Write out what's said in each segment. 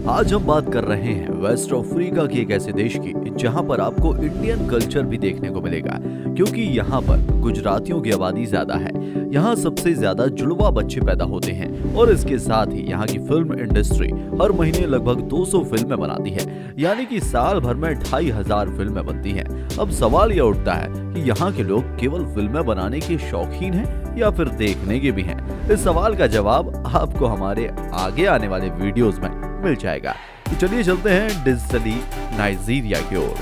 आज हम बात कर रहे हैं वेस्ट अफ्रीका के एक ऐसे देश की जहां पर आपको इंडियन कल्चर भी देखने को मिलेगा, क्योंकि यहां पर गुजरातियों की आबादी ज्यादा है। यहां सबसे ज्यादा जुड़वा बच्चे पैदा होते हैं और इसके साथ ही यहां की फिल्म इंडस्ट्री हर महीने लगभग 200 फिल्में बनाती है, यानी कि साल भर में 2500 फिल्में बनती हैं। अब सवाल यह उठता है कि यहाँ के लोग केवल फिल्में बनाने के शौकीन हैं या फिर देखने के भी हैं। इस सवाल का जवाब आपको हमारे आगे आने वाले वीडियोस में मिल जाएगा। तो चलिए चलते हैं डिजिटली नाइजीरिया की ओर।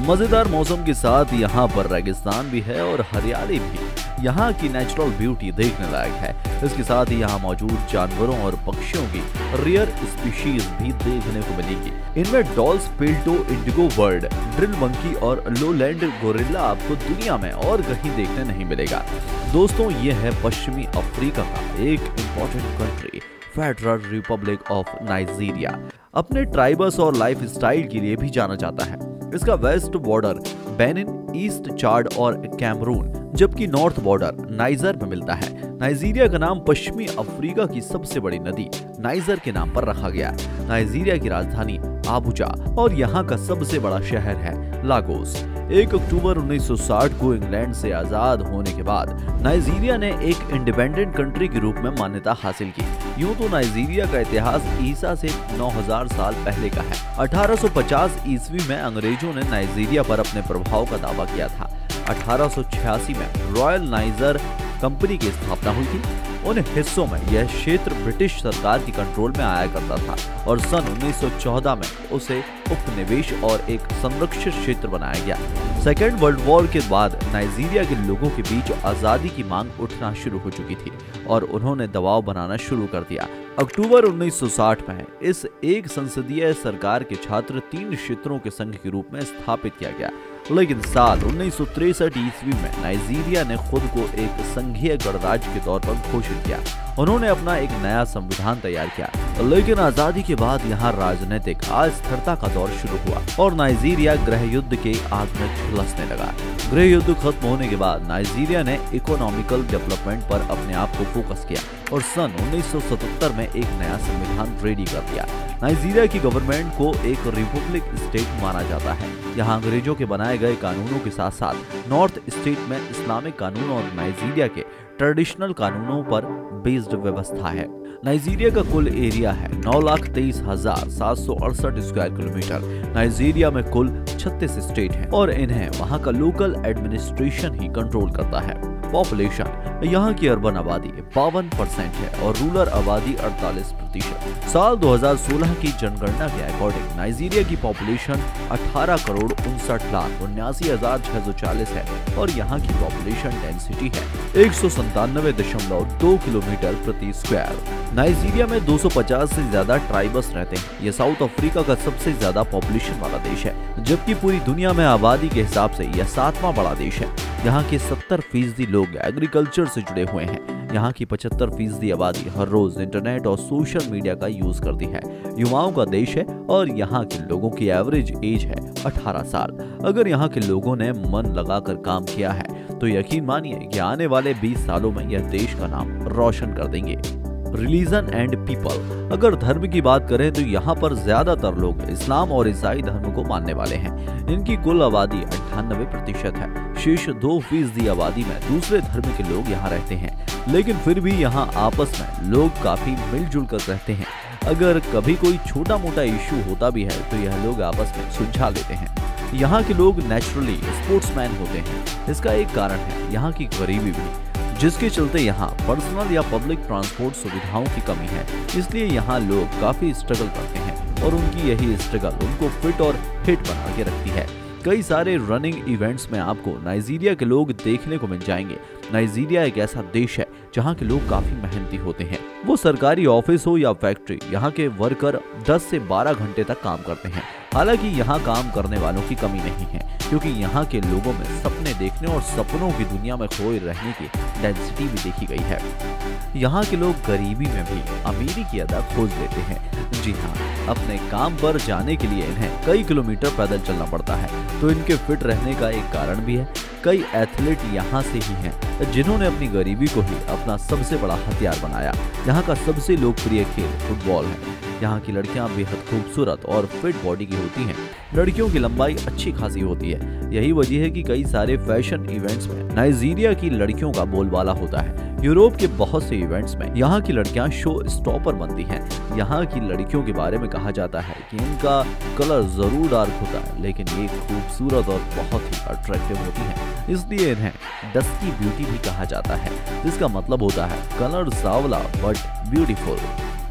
मजेदार मौसम के साथ यहाँ पर रेगिस्तान भी है और हरियाली भी। यहाँ की नेचुरल ब्यूटी देखने लायक है। इसके साथ ही यहाँ मौजूद जानवरों और पक्षियों की रेयर स्पीशीज भी देखने को मिलेगी। इनमें डॉल्स, पिल्टो, इंडिगो बर्ड, ड्रिल मंकी और लोलैंड गोरिल्ला आपको दुनिया में और कहीं देखने नहीं मिलेगा। दोस्तों, ये है पश्चिमी अफ्रीका का एक important country, federal Republic of Nigeria. अपने ट्राइबल्स और लाइफ स्टाइल के लिए भी जाना जाता है। इसका वेस्ट बॉर्डर बेनिन, ईस्ट चाड और कैमरून, जबकि नॉर्थ बॉर्डर नाइजर में मिलता है। नाइजीरिया का नाम पश्चिमी अफ्रीका की सबसे बड़ी नदी नाइजर के नाम पर रखा गया। नाइजीरिया की राजधानी आबुजा और यहाँ का सबसे बड़ा शहर है लागोस। 1 अक्टूबर 1960 को इंग्लैंड से आजाद होने के बाद नाइजीरिया ने एक इंडिपेंडेंट कंट्री के रूप में मान्यता हासिल की। यूं तो नाइजीरिया का इतिहास ईसा से 9000 साल पहले का है। 1850 ईस्वी में अंग्रेजों ने नाइजीरिया पर अपने प्रभाव का दावा किया था। 1886 में रॉयल नाइजर कंपनी की स्थापना हुई थी। उन हिस्सों में यह क्षेत्र ब्रिटिश सरकार की कंट्रोल में आया करता था और सन 1914 में उसे उपनिवेश और एक संरक्षित क्षेत्र बनाया गया। सेकेंड वर्ल्ड वॉर के बाद नाइजीरिया के लोगों के बीच आजादी की मांग उठना शुरू हो चुकी थी और उन्होंने दबाव बनाना शुरू कर दिया। अक्टूबर 1960 में इस एक संसदीय सरकार के छात्र 3 क्षेत्रों के संघ के रूप में स्थापित किया गया। लेकिन साल 1963 ईस्वी में नाइजीरिया ने खुद को एक संघीय गणराज्य के तौर पर घोषित किया। उन्होंने अपना एक नया संविधान तैयार किया, लेकिन आजादी के बाद यहाँ राजनीतिक अस्थिरता का दौर शुरू हुआ और नाइजीरिया गृह युद्ध के आग में झुलसने लगा। गृह युद्ध खत्म होने के बाद नाइजीरिया ने इकोनॉमिकल डेवलपमेंट पर अपने आप को फोकस किया और सन 1977 में एक नया संविधान रेडी कर दिया। नाइजीरिया की गवर्नमेंट को एक रिपब्लिक स्टेट माना जाता है। यहाँ अंग्रेजों के बनाए गए कानूनों के साथ साथ नॉर्थ स्टेट में इस्लामिक कानून और नाइजीरिया के ट्रेडिशनल कानूनों पर बेस्ड व्यवस्था है। नाइजीरिया का कुल एरिया है 9,23,768 स्क्वायर किलोमीटर। नाइजीरिया में कुल 36 स्टेट हैं और इन्हें वहां का लोकल एडमिनिस्ट्रेशन ही कंट्रोल करता है। पॉपुलेशन, यहाँ की अर्बन आबादी 52% है और रूरल आबादी 48%। साल 2016 की जनगणना के अकॉर्डिंग नाइजीरिया की पॉपुलेशन 18,69,79,640 है और यहाँ की पॉपुलेशन डेंसिटी है 197.2 किलोमीटर प्रति स्क्वायर। नाइजीरिया में 250 से ज्यादा ट्राइबल्स रहते हैं। यह साउथ अफ्रीका का सबसे ज्यादा पॉपुलेशन वाला देश है, जबकि पूरी दुनिया में आबादी के हिसाब से यह 7वां बड़ा देश है। यहाँ के 70% लोग एग्रीकल्चर से जुड़े हुए हैं। यहाँ की 75% आबादी हर रोज इंटरनेट और सोशल मीडिया का यूज करती है। युवाओं का देश है और यहाँ के लोगों की एवरेज एज है 18 साल। अगर यहाँ के लोगों ने मन लगाकर काम किया है तो यकीन मानिए कि आने वाले 20 सालों में यह देश का नाम रोशन कर देंगे। रिलीजन एंड पीपल, अगर धर्म की बात करें तो यहाँ पर ज्यादातर लोग इस्लाम और ईसाई धर्म को मानने वाले हैं। इनकी कुल आबादी 98% है। शेष 2% आबादी में दूसरे धर्म के लोग यहाँ रहते हैं, लेकिन फिर भी यहाँ आपस में लोग काफी मिलजुल कर रहते हैं। अगर कभी कोई छोटा मोटा इश्यू होता भी है तो यह लोग आपस में सुलझा लेते हैं। यहाँ के लोग नेचुरली स्पोर्ट्समैन होते हैं। इसका एक कारण है यहाँ की गरीबी भी, जिसके चलते यहाँ पर्सनल या पब्लिक ट्रांसपोर्ट सुविधाओं की कमी है। इसलिए यहाँ लोग काफी स्ट्रगल करते हैं और उनकी यही स्ट्रगल उनको फिट और हिट बना के रखती है। कई सारे रनिंग इवेंट्स में आपको नाइजीरिया के लोग देखने को मिल जाएंगे। नाइजीरिया एक ऐसा देश है जहाँ के लोग काफी मेहनती होते हैं। वो सरकारी ऑफिस हो या फैक्ट्री, यहाँ के वर्कर 10 से 12 घंटे तक काम करते हैं। हालांकि यहाँ काम करने वालों की कमी नहीं है, क्योंकि यहाँ के लोगों में सपने देखने और सपनों की दुनिया में खोए रहने की डेंसिटी भी देखी गई है। यहाँ के लोग गरीबी में भी अमीरी की अदा खोज लेते हैं। जी हाँ, अपने काम पर जाने के लिए इन्हें कई किलोमीटर पैदल चलना पड़ता है, तो इनके फिट रहने का एक कारण भी है। कई एथलीट यहाँ से ही हैं जिन्होंने अपनी गरीबी को ही अपना सबसे बड़ा हथियार बनाया। यहाँ का सबसे लोकप्रिय खेल फुटबॉल है। यहाँ की लड़कियां बेहद खूबसूरत और फिट बॉडी की होती हैं। लड़कियों की लंबाई अच्छी खासी होती है। यही वजह है कि कई सारे फैशन इवेंट्स में नाइजीरिया की लड़कियों का बोलबाला होता है। यूरोप के बहुत से इवेंट्स में यहाँ की लड़कियां शो स्टॉपर बनती हैं। यहाँ की लड़कियों के बारे में कहा जाता है कि इनका कलर जरूर डार्क होता है, लेकिन ये खूबसूरत और बहुत ही अट्रैक्टिव होती हैं। इसलिए इन्हें डस्की ब्यूटी भी कहा जाता है, जिसका मतलब होता है कलर सावला बट ब्यूटीफुल।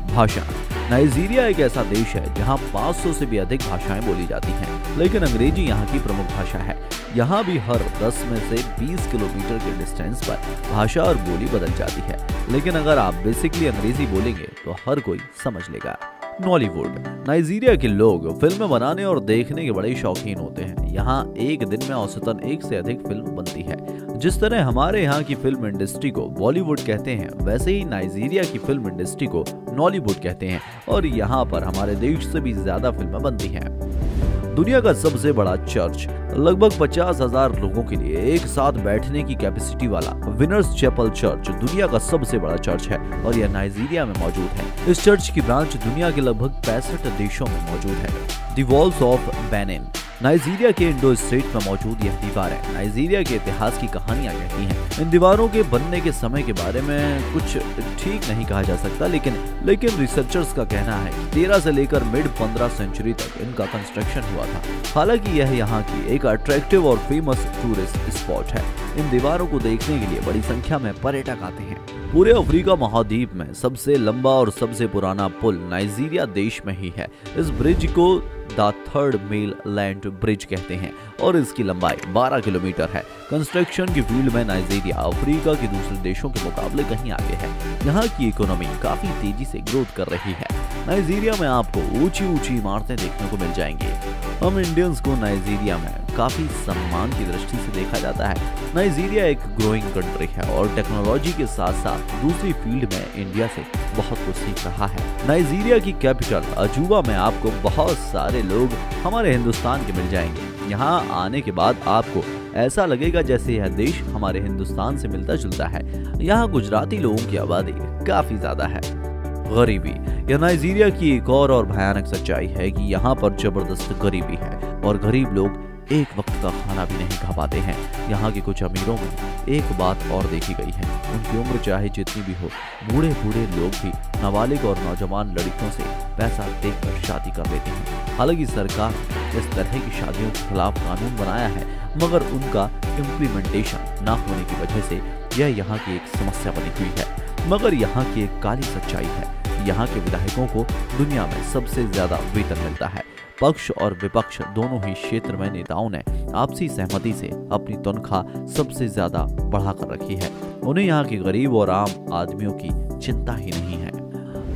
भाषा। नाइजीरिया एक ऐसा देश है जहाँ 500 से भी अधिक भाषाएं बोली जाती हैं, लेकिन अंग्रेजी यहाँ की प्रमुख भाषा है। यहाँ भी हर 10 में से 20 किलोमीटर के डिस्टेंस पर भाषा और बोली बदल जाती है, लेकिन अगर आप बेसिकली अंग्रेजी बोलेंगे तो हर कोई समझ लेगा। नॉलीवुड। नाइजीरिया के लोग फिल्में बनाने और देखने के बड़े शौकीन होते हैं। यहाँ एक दिन में औसतन 1 से अधिक फिल्म बनती है। जिस तरह हमारे यहाँ की फिल्म इंडस्ट्री को बॉलीवुड कहते हैं, वैसे ही नाइजीरिया की फिल्म इंडस्ट्री को नॉलीवुड कहते हैं, और यहाँ पर हमारे देश से भी ज्यादा फिल्में बनती हैं। दुनिया का सबसे बड़ा चर्च, लगभग 50,000 लोगों के लिए एक साथ बैठने की कैपेसिटी वाला विनर्स चैपल चर्च दुनिया का सबसे बड़ा चर्च है और यह नाइजीरिया में मौजूद है। इस चर्च की ब्रांच दुनिया के लगभग 65 देशों में मौजूद है। The walls of Benin. Nigeria के इंडो स्टेट में मौजूद यह दीवारें नाइजीरिया के इतिहास की कहानियां कहती हैं। इन दीवारों के बनने के समय के बारे में कुछ ठीक नहीं कहा जा सकता, लेकिन रिसर्चर्स का कहना है कि 13 से लेकर मिड 15 सेंचुरी तक इनका कंस्ट्रक्शन हुआ था। हालांकि यह यहाँ की एक अट्रैक्टिव और फेमस टूरिस्ट स्पॉट है। इन दीवारों को देखने के लिए बड़ी संख्या में पर्यटक आते हैं। पूरे अफ्रीका महाद्वीप में सबसे लंबा और सबसे पुराना पुल नाइजीरिया देश में ही है। इस ब्रिज को the Third Mainland Bridge कहते हैं और इसकी लंबाई 12 किलोमीटर है। कंस्ट्रक्शन की फील्ड में नाइजीरिया अफ्रीका के दूसरे देशों के मुकाबले कहीं आगे है। यहाँ की इकोनॉमी काफी तेजी से ग्रोथ कर रही है। नाइजीरिया में आपको ऊंची ऊंची इमारतें देखने को मिल जाएंगी। हम इंडियंस को नाइजीरिया में काफी सम्मान की दृष्टि से देखा जाता है। नाइजीरिया एक ग्रोइंग कंट्री है और टेक्नोलॉजी के साथ साथ दूसरी फील्ड में इंडिया से बहुत कुछ सीख रहा है। नाइजीरिया की कैपिटल अजूबा में आपको बहुत सारे लोग हमारे हिंदुस्तान के मिल जाएंगे। यहाँ आने के बाद आपको ऐसा लगेगा जैसे यह देश हमारे हिंदुस्तान से मिलता जुलता है। यहाँ गुजराती लोगों की आबादी काफी ज्यादा है। गरीबी। यह नाइजीरिया की एक और भयानक सच्चाई है कि यहाँ पर जबरदस्त गरीबी है और गरीब लोग एक वक्त का खाना भी नहीं खा पाते हैं। यहाँ के कुछ अमीरों में एक बात और देखी गई है, उनकी उम्र चाहे जितनी भी हो, बूढ़े लोग भी नाबालिग और नौजवान लड़कियों से पैसा देकर शादी कर लेते हैं। हालांकि सरकार ने इस तरह की शादियों के खिलाफ कानून बनाया है, मगर उनका इम्प्लीमेंटेशन न होने की वजह से यह यहाँ की एक समस्या बनी हुई है। मगर यहाँ की एक काली सच्चाई है, यहाँ के विधायकों को दुनिया में सबसे ज्यादा वेतन मिलता है। पक्ष और विपक्ष दोनों ही क्षेत्र में नेताओं ने आपसी सहमति से अपनी तनख्वाह सबसे ज्यादा बढ़ाकर रखी है। उन्हें यहाँ के गरीब और आम आदमियों की चिंता ही नहीं है।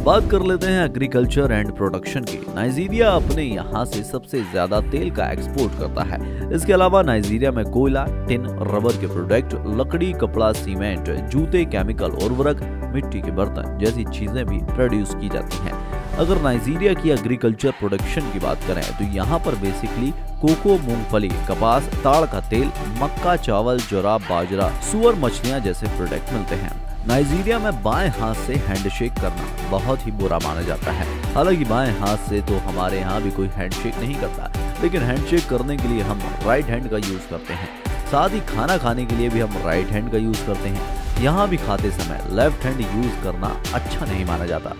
बात कर लेते हैं एग्रीकल्चर एंड प्रोडक्शन की। नाइजीरिया अपने यहाँ से सबसे ज्यादा तेल का एक्सपोर्ट करता है। इसके अलावा नाइजीरिया में कोयला, टिन, रबर के प्रोडक्ट, लकड़ी, कपड़ा, सीमेंट, जूते, केमिकल, उर्वरक, मिट्टी के बर्तन जैसी चीजें भी प्रोड्यूस की जाती हैं। अगर नाइजीरिया की एग्रीकल्चर प्रोडक्शन की बात करें तो यहाँ पर बेसिकली कोको, मूंगफली, कपास, ताड़ का तेल, मक्का, चावल, जौरा, बाजरा, सुअर, मछलियाँ जैसे प्रोडक्ट मिलते हैं। नाइजीरिया में बाएं हाथ से हैंडशेक करना बहुत ही बुरा माना जाता है। हालांकि बाएं हाथ से तो हमारे यहाँ भी कोई हैंडशेक नहीं करता, लेकिन हैंडशेक करने के लिए हम राइट हैंड का यूज करते हैं। साथ ही खाना खाने के लिए भी हम राइट हैंड का यूज करते हैं। यहाँ भी खाते समय लेफ्ट हैंड यूज करना अच्छा नहीं माना जाता।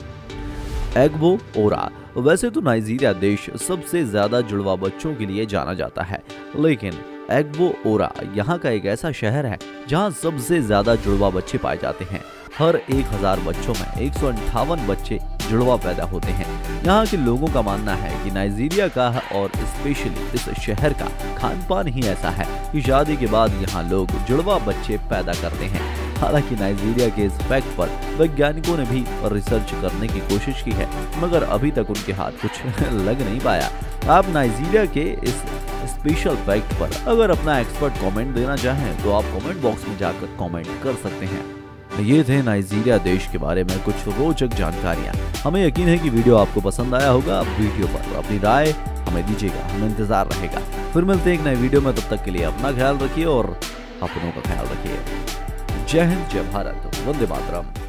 एग्बो ओरा। वैसे तो नाइजीरिया देश सबसे ज्यादा जुड़वा बच्चों के लिए जाना जाता है, लेकिन एग्बो ओरा यहाँ का एक ऐसा शहर है जहाँ सबसे ज्यादा जुड़वा बच्चे पाए जाते हैं। हर 1000 बच्चों में 158 बच्चे जुड़वा पैदा होते हैं। यहाँ के लोगों का मानना है कि नाइजीरिया का और स्पेशली इस शहर का खान पान ही ऐसा है कि शादी के बाद यहाँ लोग जुड़वा बच्चे पैदा करते हैं। हालांकि नाइजीरिया के इस फैक्ट पर वैज्ञानिकों ने भी रिसर्च करने की कोशिश की है, मगर अभी तक उनके हाथ कुछ लग नहीं पाया। आप नाइजीरिया के इस स्पेशल फैक्ट पर अगर अपना एक्सपर्ट कमेंट देना चाहें तो आप कमेंट बॉक्स में जाकर कमेंट कर सकते हैं। ये थे नाइजीरिया देश के बारे में कुछ रोचक जानकारियां। हमें यकीन है कि वीडियो आपको पसंद आया होगा। वीडियो पर अपनी राय हमें दीजिएगा, हमें इंतजार रहेगा। फिर मिलते हैं एक नए वीडियो में, तब तक के लिए अपना ख्याल रखिए और अपनों का ख्याल रखिए। जय हिंद, जय भारत, वंदे मातरम।